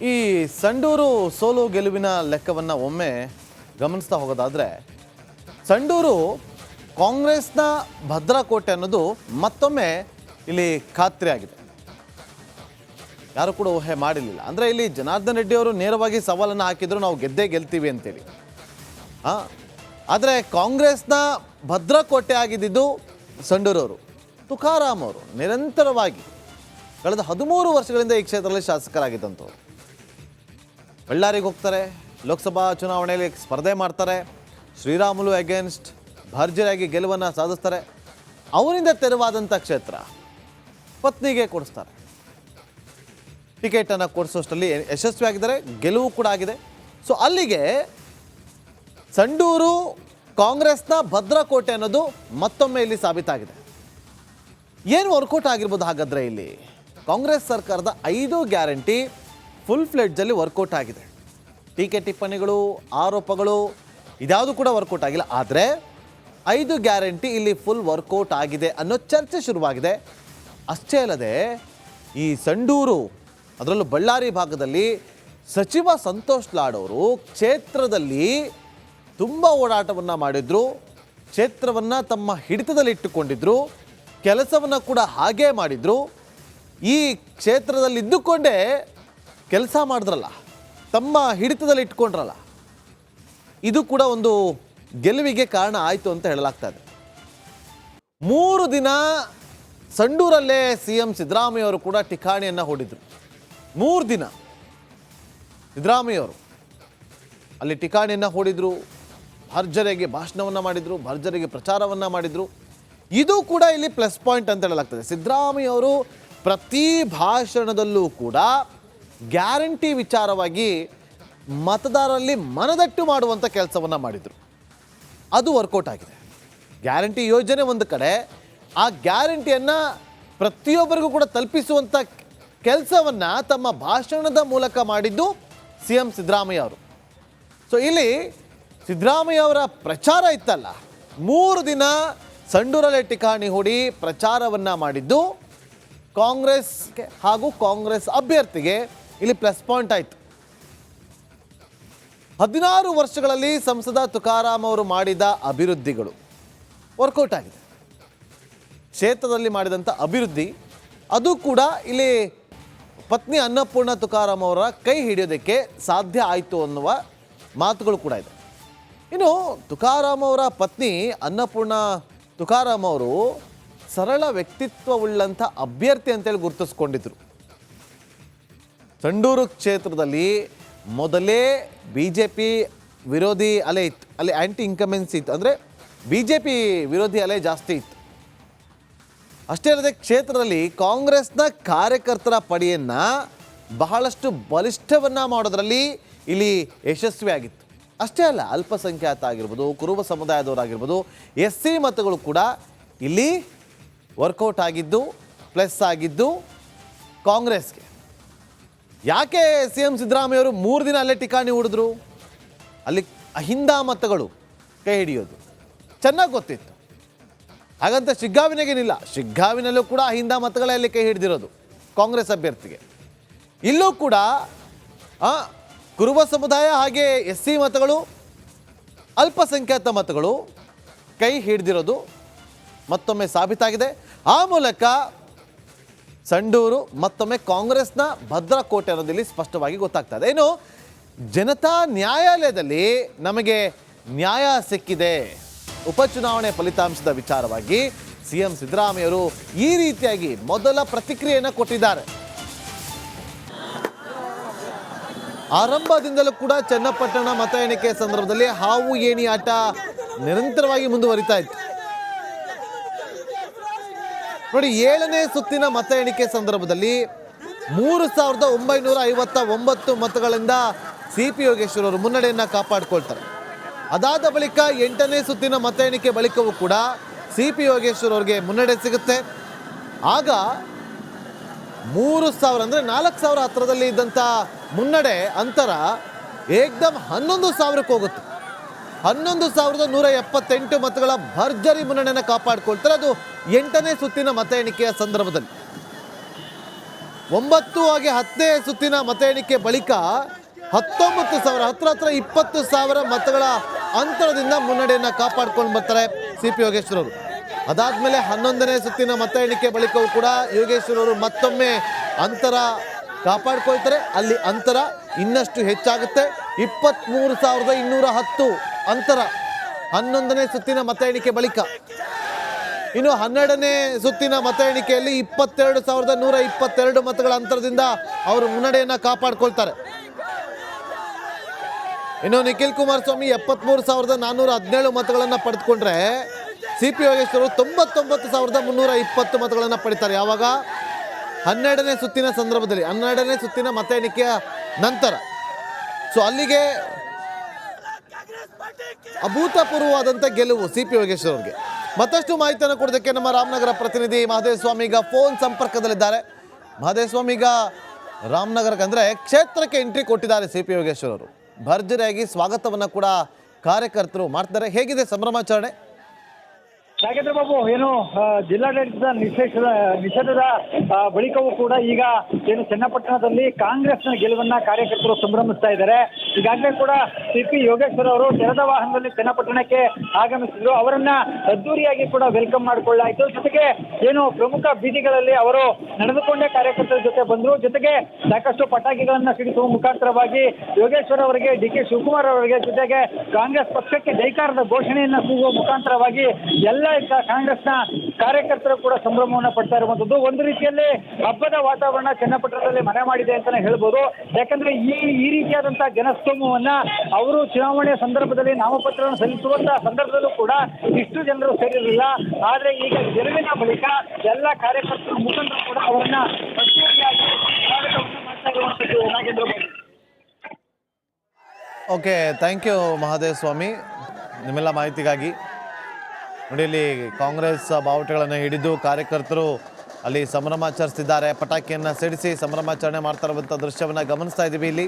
ಈ ಸಂಡೂರು ಸೋಲು ಗೆಲುವಿನ ಲೆಕ್ಕವನ್ನು ಒಮ್ಮೆ ಗಮನಿಸ್ತಾ ಹೋಗೋದಾದರೆ, ಸಂಡೂರು ಕಾಂಗ್ರೆಸ್ನ ಭದ್ರಕೋಟೆ ಅನ್ನೋದು ಮತ್ತೊಮ್ಮೆ ಇಲ್ಲಿ ಖಾತ್ರಿಯಾಗಿದೆ. ಯಾರು ಕೂಡ ಊಹೆ ಮಾಡಿರಲಿಲ್ಲ. ಅಂದರೆ ಇಲ್ಲಿ ಜನಾರ್ದನ್ ರೆಡ್ಡಿ ಅವರು ನೇರವಾಗಿ ಸವಾಲನ್ನು ಹಾಕಿದ್ರು, ನಾವು ಗೆದ್ದೇ ಗೆಲ್ತೀವಿ ಅಂತೇಳಿ. ಆದರೆ ಕಾಂಗ್ರೆಸ್ನ ಭದ್ರಕೋಟೆ ಆಗಿದ್ದು ಸಂಡೂರವರು. ತುಕಾರಾಮ್ ಅವರು ನಿರಂತರವಾಗಿ ಕಳೆದ 13 ವರ್ಷಗಳಿಂದ ಈ ಕ್ಷೇತ್ರದಲ್ಲಿ ಶಾಸಕರಾಗಿದ್ದಂಥವ್ರು. ಬಳ್ಳಾರಿಗೆ ಹೋಗ್ತಾರೆ, ಲೋಕಸಭಾ ಚುನಾವಣೆಯಲ್ಲಿ ಸ್ಪರ್ಧೆ ಮಾಡ್ತಾರೆ, ಶ್ರೀರಾಮುಲು ಅಗೇನ್ಸ್ಟ್ ಭರ್ಜರಿಯಾಗಿ ಗೆಲುವನ್ನು ಸಾಧಿಸ್ತಾರೆ. ಅವರಿಂದ ತೆರವಾದಂಥ ಕ್ಷೇತ್ರ ಪತ್ನಿಗೆ ಕೊಡಿಸ್ತಾರೆ. ಟಿಕೆಟನ್ನು ಕೊಡಿಸೋಷ್ಟರಲ್ಲಿ ಯಶಸ್ವಿಯಾಗಿದ್ದಾರೆ, ಗೆಲುವು ಕೂಡ ಆಗಿದೆ. ಸೊ ಅಲ್ಲಿಗೆ ಸಂಡೂರು ಕಾಂಗ್ರೆಸ್ನ ಭದ್ರಕೋಟೆ ಅನ್ನೋದು ಮತ್ತೊಮ್ಮೆ ಇಲ್ಲಿ ಸಾಬೀತಾಗಿದೆ. ಏನು ವರ್ಕೌಟ್ ಆಗಿರ್ಬೋದು ಹಾಗಾದರೆ ಇಲ್ಲಿ? ಕಾಂಗ್ರೆಸ್ ಸರ್ಕಾರದ 5 ಗ್ಯಾರಂಟಿ ಫುಲ್ ಫ್ಲೆಡ್ಜಲ್ಲಿ ವರ್ಕೌಟ್ ಆಗಿದೆ. ಟೀಕೆ ಟಿಪ್ಪಣಿಗಳು, ಆರೋಪಗಳು ಇದ್ಯಾವುದು ಕೂಡ ವರ್ಕೌಟ್ ಆಗಿಲ್ಲ. ಆದರೆ 5 ಗ್ಯಾರಂಟಿ ಇಲ್ಲಿ ಫುಲ್ ವರ್ಕೌಟ್ ಆಗಿದೆ ಅನ್ನೋ ಚರ್ಚೆ ಶುರುವಾಗಿದೆ. ಅಷ್ಟೇ ಅಲ್ಲದೆ ಈ ಸಂಡೂರು, ಅದರಲ್ಲೂ ಬಳ್ಳಾರಿ ಭಾಗದಲ್ಲಿ ಸಚಿವ ಸಂತೋಷ್ ಲಾಡ್ ಅವರು ಕ್ಷೇತ್ರದಲ್ಲಿ ತುಂಬ ಓಡಾಟವನ್ನು ಮಾಡಿದ್ರು, ಕ್ಷೇತ್ರವನ್ನು ತಮ್ಮ ಹಿಡಿತದಲ್ಲಿ ಇಟ್ಟುಕೊಂಡಿದ್ರು, ಕೆಲಸವನ್ನು ಕೂಡ ಹಾಗೇ ಮಾಡಿದ್ರು. ಈ ಕ್ಷೇತ್ರದಲ್ಲಿ ಇದ್ದುಕೊಂಡೇ ಕೆಲಸ ಮಾಡಿದ್ರಲ್ಲ, ತಮ್ಮ ಹಿಡಿತದಲ್ಲಿ ಇಟ್ಕೊಂಡ್ರಲ್ಲ, ಇದು ಕೂಡ ಒಂದು ಗೆಲುವಿಗೆ ಕಾರಣ ಆಯಿತು ಅಂತ ಹೇಳಲಾಗ್ತಾ ಇದೆ. 3 ದಿನ ಸಂಡೂರಲ್ಲೇ CM ಸಿದ್ದರಾಮಯ್ಯ ಅವರು ಕೂಡ ಠಿಕಾಣಿಯನ್ನು ಹೂಡಿದ್ರು. 3 ದಿನ ಸಿದ್ದರಾಮಯ್ಯ ಅವರು ಅಲ್ಲಿ ಠಿಕಾಣಿಯನ್ನು ಹೂಡಿದ್ರು, ಭರ್ಜರಿಗೆ ಭಾಷಣವನ್ನು ಮಾಡಿದರು, ಭರ್ಜರಿಗೆ ಪ್ರಚಾರವನ್ನು ಮಾಡಿದರು. ಇದು ಕೂಡ ಇಲ್ಲಿ ಪ್ಲಸ್ ಪಾಯಿಂಟ್ ಅಂತ ಹೇಳಲಾಗ್ತದೆ. ಸಿದ್ದರಾಮಯ್ಯ ಅವರು ಪ್ರತಿ ಭಾಷಣದಲ್ಲೂ ಕೂಡ ಗ್ಯಾರಂಟಿ ವಿಚಾರವಾಗಿ ಮತದಾರರಲ್ಲಿ ಮನದಟ್ಟು ಮಾಡುವಂಥ ಕೆಲಸವನ್ನು ಮಾಡಿದರು. ಅದು ವರ್ಕೌಟ್ ಆಗಿದೆ. ಗ್ಯಾರಂಟಿ ಯೋಜನೆ ಒಂದು ಕಡೆ, ಆ ಗ್ಯಾರಂಟಿಯನ್ನು ಪ್ರತಿಯೊಬ್ಬರಿಗೂ ಕೂಡ ತಲುಪಿಸುವಂಥ ಕೆಲಸವನ್ನು ತಮ್ಮ ಭಾಷಣದ ಮೂಲಕ ಮಾಡಿದ್ದು CM ಸಿದ್ದರಾಮಯ್ಯ ಅವರು. ಸೊ ಇಲ್ಲಿ ಸಿದ್ದರಾಮಯ್ಯ ಅವರ ಪ್ರಚಾರ ಇತ್ತಲ್ಲ, 3 ದಿನ ಸಂಡೂರಲ್ಲಿ ಠಿಕಾಣಿ ಹೂಡಿ ಪ್ರಚಾರವನ್ನು ಮಾಡಿದ್ದು ಕಾಂಗ್ರೆಸ್ಗೆ ಹಾಗೂ ಕಾಂಗ್ರೆಸ್ ಅಭ್ಯರ್ಥಿಗೆ ಇಲ್ಲಿ ಪ್ಲಸ್ ಪಾಯಿಂಟ್ ಆಯಿತು. 16 ವರ್ಷಗಳಲ್ಲಿ ಸಂಸದ ತುಕಾರಾಮ್ ಅವರು ಮಾಡಿದ ಅಭಿವೃದ್ಧಿಗಳು ವರ್ಕೌಟ್ ಆಗಿದೆ. ಕ್ಷೇತ್ರದಲ್ಲಿ ಮಾಡಿದಂಥ ಅಭಿವೃದ್ಧಿ ಅದು ಕೂಡ ಇಲ್ಲಿ ಪತ್ನಿ ಅನ್ನಪೂರ್ಣ ತುಕಾರಾಮ್ ಅವರ ಕೈ ಹಿಡಿಯೋದಕ್ಕೆ ಸಾಧ್ಯ ಆಯಿತು ಅನ್ನುವ ಮಾತುಗಳು ಕೂಡ ಇದೆ. ಇನ್ನು ತುಕಾರಾಮ್ ಅವರ ಪತ್ನಿ ಅನ್ನಪೂರ್ಣ ತುಕಾರಾಮ್ ಅವರು ಸರಳ ವ್ಯಕ್ತಿತ್ವವುಳ್ಳಂಥ ಅಭ್ಯರ್ಥಿ ಅಂತೇಳಿ ಗುರುತಿಸ್ಕೊಂಡಿದ್ರು. ಸಂಡೂರು ಕ್ಷೇತ್ರದಲ್ಲಿ ಮೊದಲೇ BJP ವಿರೋಧಿ ಅಲೆ ಇತ್ತು, ಅಲ್ಲಿ ಆ್ಯಂಟಿ ಇನ್ಕಮೆನ್ಸಿ ಇತ್ತು, ಅಂದರೆ BJP ವಿರೋಧಿ ಅಲೆ ಜಾಸ್ತಿ ಇತ್ತು. ಅಷ್ಟೇ ಅಲ್ಲದೆ ಕ್ಷೇತ್ರದಲ್ಲಿ ಕಾಂಗ್ರೆಸ್ನ ಕಾರ್ಯಕರ್ತರ ಪಡೆಯನ್ನು ಬಹಳಷ್ಟು ಬಲಿಷ್ಠವನ್ನು ಮಾಡೋದರಲ್ಲಿ ಇಲ್ಲಿ ಯಶಸ್ವಿಯಾಗಿತ್ತು. ಅಷ್ಟೇ ಅಲ್ಲ, ಅಲ್ಪಸಂಖ್ಯಾತ ಆಗಿರ್ಬೋದು, ಕುರುಬ ಸಮುದಾಯದವರಾಗಿರ್ಬೋದು, SC ಮತಗಳು ಕೂಡ ಇಲ್ಲಿ ವರ್ಕೌಟ್ ಆಗಿದ್ದು, ಪ್ಲಸ್ ಆಗಿದ್ದು ಕಾಂಗ್ರೆಸ್ಗೆ. ಯಾಕೆ CM ಸಿದ್ದರಾಮಯ್ಯ ಅವರು 3 ದಿನ ಅಲ್ಲೇ ಠಿಕಾಣಿ ಹೂಡಿದ್ರು? ಅಲ್ಲಿ ಅಹಿಂದ ಮತಗಳು ಕೈ ಹಿಡಿಯೋದು ಚೆನ್ನಾಗಿ ಗೊತ್ತಿತ್ತು. ಹಾಗಂತ ಶಿಗ್ಗಾವಿನಗೇನಿಲ್ಲ, ಶಿಗ್ಗಾವಿನಲ್ಲೂ ಕೂಡ ಅಹಿಂದ ಮತಗಳೇ ಅಲ್ಲಿ ಕೈ ಹಿಡಿದಿರೋದು ಕಾಂಗ್ರೆಸ್ ಅಭ್ಯರ್ಥಿಗೆ. ಇಲ್ಲೂ ಕೂಡ ಕುರುಬ ಸಮುದಾಯ ಹಾಗೆ SC ಮತಗಳು, ಅಲ್ಪಸಂಖ್ಯಾತ ಮತಗಳು ಕೈ ಹಿಡಿದಿರೋದು ಮತ್ತೊಮ್ಮೆ ಸಾಬೀತಾಗಿದೆ. ಆ ಮೂಲಕ ಸಂಡೂರು ಮತ್ತೊಮ್ಮೆ ಕಾಂಗ್ರೆಸ್ನ ಭದ್ರಕೋಟೆ ಅನ್ನೋದಿಲ್ಲಿ ಸ್ಪಷ್ಟವಾಗಿ ಗೊತ್ತಾಗ್ತಾ ಇದೆ. ಇನ್ನು ಜನತಾ ನ್ಯಾಯಾಲಯದಲ್ಲಿ ನಮಗೆ ನ್ಯಾಯ ಸಿಕ್ಕಿದೆ, ಉಪಚುನಾವಣೆ ಫಲಿತಾಂಶದ ವಿಚಾರವಾಗಿ CM ಸಿದ್ದರಾಮಯ್ಯವರು ಈ ರೀತಿಯಾಗಿ ಮೊದಲ ಪ್ರತಿಕ್ರಿಯೆಯನ್ನು ಕೊಟ್ಟಿದ್ದಾರೆ. ಆರಂಭದಿಂದಲೂ ಕೂಡ ಚನ್ನಪಟ್ಟಣ ಮತ ಎಣಿಕೆ ಸಂದರ್ಭದಲ್ಲಿ ಹಾವು ಏಣಿ ಆಟ ನಿರಂತರವಾಗಿ ಮುಂದುವರಿತಾ ಇತ್ತು. ನೋಡಿ, 7ನೇ ಸುತ್ತಿನ ಮತ ಎಣಿಕೆ ಸಂದರ್ಭದಲ್ಲಿ 3959 ಮತಗಳಿಂದ CP ಯೋಗೇಶ್ವರ್ ಅವರು ಮುನ್ನಡೆಯನ್ನು ಕಾಪಾಡಿಕೊಳ್ತಾರೆ. ಅದಾದ ಬಳಿಕ 8ನೇ ಸುತ್ತಿನ ಮತ ಎಣಿಕೆ ಬಳಿಕವೂ ಕೂಡ CP ಯೋಗೇಶ್ವರ್ ಅವರಿಗೆ ಮುನ್ನಡೆ ಸಿಗುತ್ತೆ. ಆಗ 3000 ಅಂದರೆ 4000 ಹತ್ತಿರದಲ್ಲಿ ಇದ್ದಂಥ ಮುನ್ನಡೆ ಅಂತರ ಏಕ್ದಮ್ 11,000ಕ್ಕೆ ಹೋಗುತ್ತೆ. 11,178 ಮತಗಳ ಭರ್ಜರಿ ಮುನ್ನಡೆಯನ್ನು ಕಾಪಾಡಿಕೊಳ್ತಾರೆ. ಅದು 8ನೇ ಸುತ್ತಿನ ಮತ ಎಣಿಕೆಯ ಸಂದರ್ಭದಲ್ಲಿ. 9 ಹಾಗೆ 10ನೇ ಸುತ್ತಿನ ಮತ ಎಣಿಕೆ ಬಳಿಕ 19,000 ಹತ್ರ 20,000 ಮತಗಳ ಅಂತರದಿಂದ ಮುನ್ನಡೆಯನ್ನು ಕಾಪಾಡ್ಕೊಂಡು ಬರ್ತಾರೆ ಸಿ.ಪಿ. ಯೋಗೇಶ್ವರ್ ಅವರು. ಅದಾದ್ಮೇಲೆ 11ನೇ ಸುತ್ತಿನ ಮತ ಎಣಿಕೆ ಬಳಿಕವೂ ಕೂಡ ಯೋಗೇಶ್ವರ್ ಅವರು ಮತ್ತೊಮ್ಮೆ ಅಂತರ ಕಾಪಾಡ್ಕೊಳ್ತಾರೆ. ಅಲ್ಲಿ ಅಂತರ ಇನ್ನಷ್ಟು ಹೆಚ್ಚಾಗುತ್ತೆ. 23,210 ಅಂತರ 11ನೇ ಸುತ್ತಿನ ಮತ ಎಣಿಕೆ ಬಳಿಕ. ಇನ್ನು 12ನೇ ಸುತ್ತಿನ ಮತ ಎಣಿಕೆಯಲ್ಲಿ 22,122 ಮತಗಳ ಅಂತರದಿಂದ ಅವರು ಮುನ್ನಡೆಯನ್ನು ಕಾಪಾಡ್ಕೊಳ್ತಾರೆ. ಇನ್ನು ನಿಖಿಲ್ ಕುಮಾರಸ್ವಾಮಿ 73,417 ಮತಗಳನ್ನು ಪಡೆದುಕೊಂಡ್ರೆ ಸಿ.ಪಿ. ಯೋಗೇಶ್ವರ್ 99,320 ಮತಗಳನ್ನು ಪಡಿತಾರೆ. ಯಾವಾಗ 12ನೇ ಸುತ್ತಿನ ಸಂದರ್ಭದಲ್ಲಿ, 12ನೇ ಸುತ್ತಿನ ಮತ ಎಣಿಕೆಯ ನಂತರ. ಸೊ ಅಲ್ಲಿಗೆ ಅಭೂತಪೂರ್ವವಾದಂಥ ಗೆಲುವು ಸಿ.ಪಿ. ಯೋಗೇಶ್ವರ್ ಅವರಿಗೆ. ಮತ್ತಷ್ಟು ಮಾಹಿತಿಯನ್ನು ಕೊಡೋದಕ್ಕೆ ನಮ್ಮ ರಾಮನಗರ ಪ್ರತಿನಿಧಿ ಮಹದೇವ್ ಸ್ವಾಮಿ ಈಗ ಫೋನ್ ಸಂಪರ್ಕದಲ್ಲಿದ್ದಾರೆ. ಮಹದೇವ್ ಸ್ವಾಮಿ, ಈಗ ರಾಮನಗರಕ್ಕೆ ಅಂದರೆ ಕ್ಷೇತ್ರಕ್ಕೆ ಎಂಟ್ರಿ ಕೊಟ್ಟಿದ್ದಾರೆ ಸಿ.ಪಿ. ಯೋಗೇಶ್ವರ್ ಅವರು. ಭರ್ಜರಿಯಾಗಿ ಸ್ವಾಗತವನ್ನು ಕೂಡ ಕಾರ್ಯಕರ್ತರು ಮಾಡ್ತಾರೆ. ಹೇಗಿದೆ ಸಂಭ್ರಮಾಚರಣೆ? ನಾಗೇಂದ್ರ ಬಾಬು, ಏನು ಜಿಲ್ಲಾಡಳಿತದ ನಿಷೇಧದ ಬಳಿಕವೂ ಕೂಡ ಈಗ ಏನು ಚನ್ನಪಟ್ಟಣದಲ್ಲಿ ಕಾಂಗ್ರೆಸ್ನ ಗೆಲುವನ್ನ ಕಾರ್ಯಕರ್ತರು ಸಂಭ್ರಮಿಸ್ತಾ ಇದ್ದಾರೆ. ಈಗಾಗಲೇ ಕೂಡ ಸಿ.ಪಿ. ಯೋಗೇಶ್ವರ್ ಅವರು ತೆರೆದ ವಾಹನದಲ್ಲಿ ಚನ್ನಪಟ್ಟಣಕ್ಕೆ ಆಗಮಿಸಿದ್ರು. ಅವರನ್ನ ಅದ್ದೂರಿಯಾಗಿ ಕೂಡ ವೆಲ್ಕಮ್ ಮಾಡಿಕೊಳ್ಳಾಯಿತು. ಜೊತೆಗೆ ಏನು ಪ್ರಮುಖ ಬೀದಿಗಳಲ್ಲಿ ಅವರು ನಡೆದುಕೊಂಡೇ ಕಾರ್ಯಕರ್ತರ ಜೊತೆ ಬಂದರು. ಜೊತೆಗೆ ಸಾಕಷ್ಟು ಪಟಾಕಿಗಳನ್ನ ಸಿಡಿಸುವ ಮುಖಾಂತರವಾಗಿ ಯೋಗೇಶ್ವರ್ ಅವರಿಗೆ, ಡಿ.ಕೆ. ಶಿವಕುಮಾರ್ ಅವರಿಗೆ, ಜೊತೆಗೆ ಕಾಂಗ್ರೆಸ್ ಪಕ್ಷಕ್ಕೆ ಜೈಕಾರದ ಘೋಷಣೆಯನ್ನ ಕೂಗುವ ಮುಖಾಂತರವಾಗಿ ಎಲ್ಲ ಕಾಂಗ್ರೆಸ್ನ ಕಾರ್ಯಕರ್ತರು ಕೂಡ ಸಂಭ್ರಮವನ್ನು ಪಡ್ತಾ ಇರುವಂತದ್ದು. ಒಂದು ರೀತಿಯಲ್ಲಿ ಹಬ್ಬದ ವಾತಾವರಣ ಚನ್ನಪಟ್ಟಣದಲ್ಲಿ ಮನೆ ಮಾಡಿದೆ ಅಂತಾನೆ ಹೇಳ್ಬೋದು. ಯಾಕಂದ್ರೆ ಈ ರೀತಿಯಾದಂತಹ ಜನಸ್ತೋಮವನ್ನ ಅವರು ಚುನಾವಣೆಯ ಸಂದರ್ಭದಲ್ಲಿ ನಾಮಪತ್ರವನ್ನು ಸಲ್ಲಿಸುವಂತಹ ಸಂದರ್ಭದಲ್ಲೂ ಕೂಡ ಇಷ್ಟು ಜನರು ಸೇರಿರಲಿಲ್ಲ. ಆದ್ರೆ ಈಗ ಗೆಲುವಿನ ಬಳಿಕ ಎಲ್ಲ ಕಾರ್ಯಕರ್ತರ ಮುಖಂಡರು ಕೂಡ ಅವರನ್ನ ಅದ್ದೂರಿಯಾಗಿ ಸ್ವಾಗತವನ್ನು ಮಾಡ್ತಾ ಇರುವಂತದ್ದು. Nagendra Babu. Okay, thank you Mahadev Swamy ನಿಮ್ಮೆಲ್ಲ ಮಾಹಿತಿಗಾಗಿ. ನೋಡಿ, ಇಲ್ಲಿ ಕಾಂಗ್ರೆಸ್ ಬಾವುಟಗಳನ್ನು ಹಿಡಿದು ಕಾರ್ಯಕರ್ತರು ಅಲ್ಲಿ ಸಂಭ್ರಮಾಚರಿಸ್ತಿದ್ದಾರೆ. ಪಟಾಕಿಯನ್ನು ಸಿಡಿಸಿ ಸಂಭ್ರಮಾಚರಣೆ ಮಾಡ್ತಾ ಇರುವಂಥ ದೃಶ್ಯವನ್ನು ಗಮನಿಸ್ತಾ ಇದ್ದೀವಿ ಇಲ್ಲಿ.